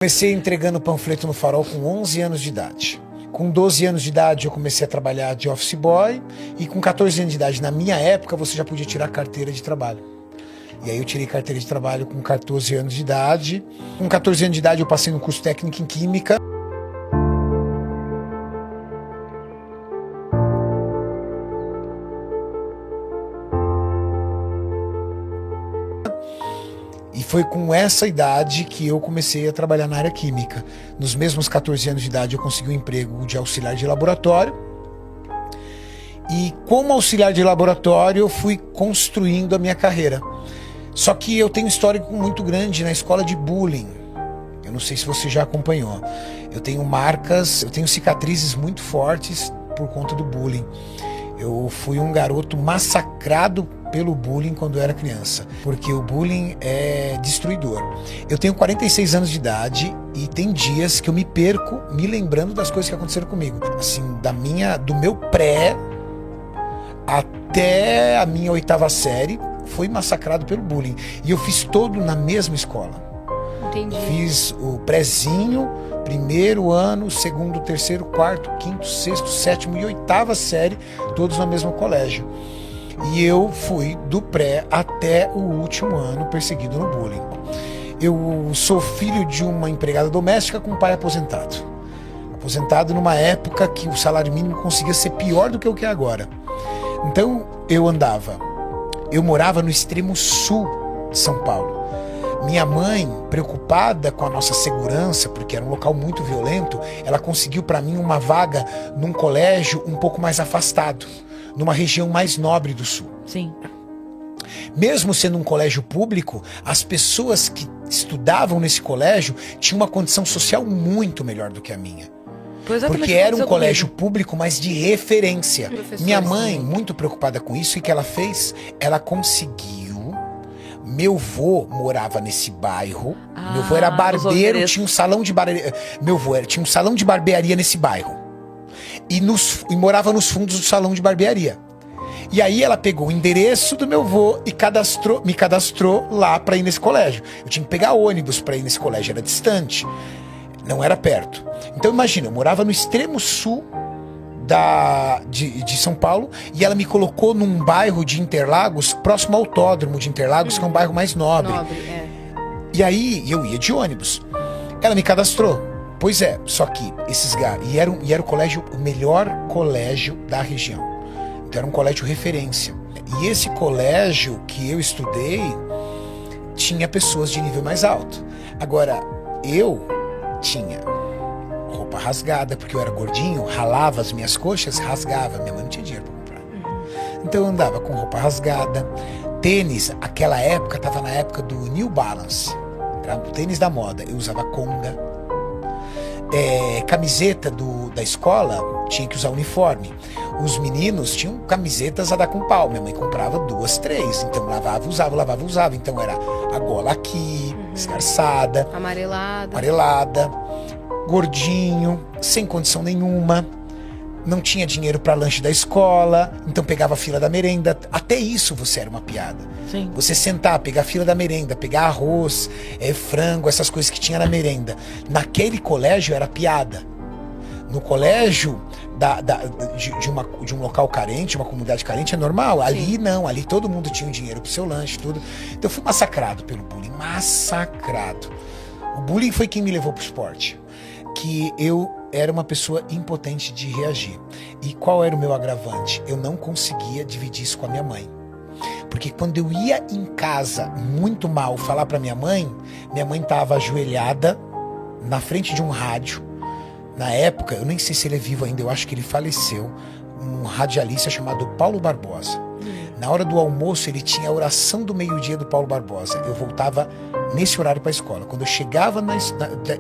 Comecei entregando panfleto no Farol com 11 anos de idade. Com 12 anos de idade eu comecei a trabalhar de office boy e com 14 anos de idade, na minha época, você já podia tirar carteira de trabalho. E aí eu tirei carteira de trabalho com 14 anos de idade. Com 14 anos de idade eu passei no curso técnico em Química. E foi com essa idade que eu comecei a trabalhar na área química. Nos mesmos 14 anos de idade eu consegui um emprego de auxiliar de laboratório. E como auxiliar de laboratório eu fui construindo a minha carreira. Só que eu tenho um histórico muito grande na escola de bullying. Eu não sei se você já acompanhou. Eu tenho marcas, eu tenho cicatrizes muito fortes por conta do bullying. Eu fui um garoto massacrado pelo bullying quando eu era criança, porque o bullying é destruidor. Eu tenho 46 anos de idade e tem dias que eu me perco me lembrando das coisas que aconteceram comigo. Assim, do meu pré até a minha 8ª série, foi massacrado pelo bullying. E eu fiz todo na mesma escola. Entendi. Eu fiz o prézinho, primeiro ano, segundo, terceiro, quarto, quinto, sexto, sétimo e 8ª série, todos no mesmo colégio. E eu fui do pré até o último ano perseguido no bullying. Eu sou filho de uma empregada doméstica com um pai aposentado. Aposentado numa época que o salário mínimo conseguia ser pior do que o que é agora. Então eu morava no extremo sul de São Paulo. Minha mãe, preocupada com a nossa segurança, porque era um local muito violento, ela conseguiu para mim uma vaga num colégio um pouco mais afastado, numa região mais nobre do sul. Sim. Mesmo sendo um colégio público, as pessoas que estudavam nesse colégio tinham uma condição social muito melhor do que a minha. Porque era um colégio público, mas de referência. Minha mãe, muito preocupada com isso, e o que ela fez? Ela conseguiu. Meu avô morava nesse bairro. Meu avô era barbeiro, tinha um salão de barbearia. Meu avô tinha um salão de barbearia nesse bairro. E morava nos fundos do salão de barbearia. E aí ela pegou o endereço do meu avô e me cadastrou lá para ir nesse colégio. Eu tinha que pegar ônibus para ir nesse colégio, era distante. Não era perto. Então imagina, eu morava no extremo sul de São Paulo e ela me colocou num bairro de Interlagos, próximo ao Autódromo de Interlagos, que é um bairro mais nobre. E aí eu ia de ônibus. Ela me cadastrou. Pois é, só que era o colégio, o melhor colégio da região. Então era um colégio referência. E esse colégio que eu estudei tinha pessoas de nível mais alto. Agora, eu tinha roupa rasgada, porque eu era gordinho, ralava as minhas coxas, rasgava, minha mãe não tinha dinheiro pra comprar. Então eu andava com roupa rasgada, tênis, aquela época, tava na época do New Balance, era o tênis da moda, eu usava Conga, camiseta da escola, tinha que usar uniforme. Os meninos tinham camisetas a dar com pau, minha mãe comprava 2, 3, então lavava, usava, então era a gola aqui, esgarçada, amarelada, gordinho, sem condição nenhuma, não tinha dinheiro para lanche da escola, então pegava a fila da merenda. Até isso você era uma piada. Sim. Você sentar, pegar a fila da merenda, pegar arroz, frango, essas coisas que tinha na merenda. Naquele colégio era piada. No colégio de um local carente, uma comunidade carente, é normal. Ali não, ali todo mundo tinha um dinheiro pro seu lanche, tudo. Então eu fui massacrado pelo bullying, massacrado. O bullying foi quem me levou pro esporte. Que eu era uma pessoa impotente de reagir. E qual era o meu agravante? Eu não conseguia dividir isso com a minha mãe. Porque quando eu ia em casa muito mal falar pra minha mãe estava ajoelhada na frente de um rádio. Na época, eu nem sei se ele é vivo ainda, eu acho que ele faleceu, um radialista chamado Paulo Barbosa. Na hora do almoço, ele tinha a oração do meio-dia do Paulo Barbosa. Eu voltava nesse horário para a escola. Quando eu chegava na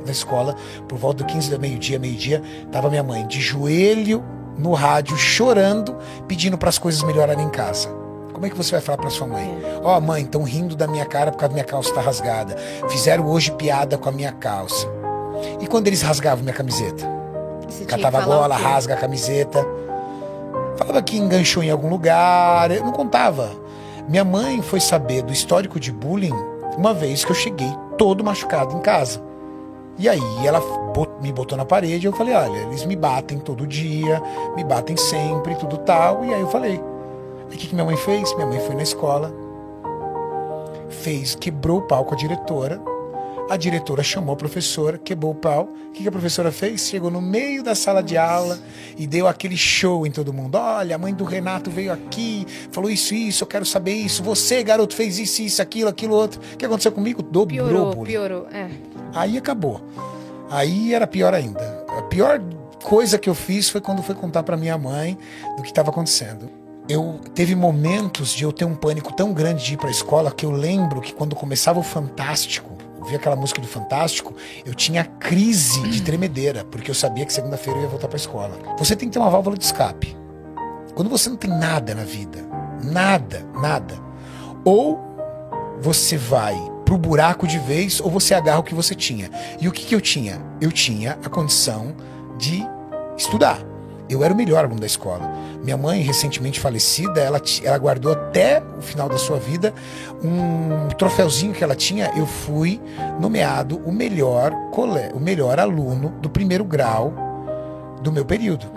escola, por volta do 15 do meio-dia, tava minha mãe de joelho no rádio, chorando, pedindo para as coisas melhorarem em casa. Como é que você vai falar para sua mãe? Ó, mãe, estão rindo da minha cara porque a minha calça tá rasgada. Fizeram hoje piada com a minha calça. E quando eles rasgavam minha camiseta? Catava a gola, rasga a camiseta. Falava que enganchou em algum lugar. Eu não contava. Minha mãe foi saber do histórico de bullying uma vez que eu cheguei todo machucado em casa. E aí ela me botou na parede, eu falei, olha, eles me batem todo dia, me batem sempre, tudo tal. E aí eu falei, o que minha mãe fez? Minha mãe foi na escola, quebrou o pau com a diretora chamou a professora, quebrou o pau. O que a professora fez? Chegou no meio da sala de aula e deu aquele show em todo mundo. Olha, a mãe do Renato veio aqui, falou isso, eu quero saber isso. Você, garoto, fez isso, aquilo, outro. O que aconteceu comigo? Dobrou. Piorou. Aí acabou. Aí era pior ainda. A pior coisa que eu fiz foi quando fui contar pra minha mãe do que estava acontecendo. Teve momentos de eu ter um pânico tão grande de ir pra escola que eu lembro que quando começava o Fantástico, ouvia aquela música do Fantástico, eu tinha crise de tremedeira, porque eu sabia que segunda-feira eu ia voltar pra escola. Você tem que ter uma válvula de escape. Quando você não tem nada na vida, nada, ou você vai pro buraco de vez, ou você agarra o que você tinha. E o que eu tinha? Eu tinha a condição de estudar. Eu era o melhor aluno da escola. Minha mãe, recentemente falecida, ela guardou até o final da sua vida um troféuzinho que ela tinha. Eu fui nomeado o melhor aluno do primeiro grau do meu período.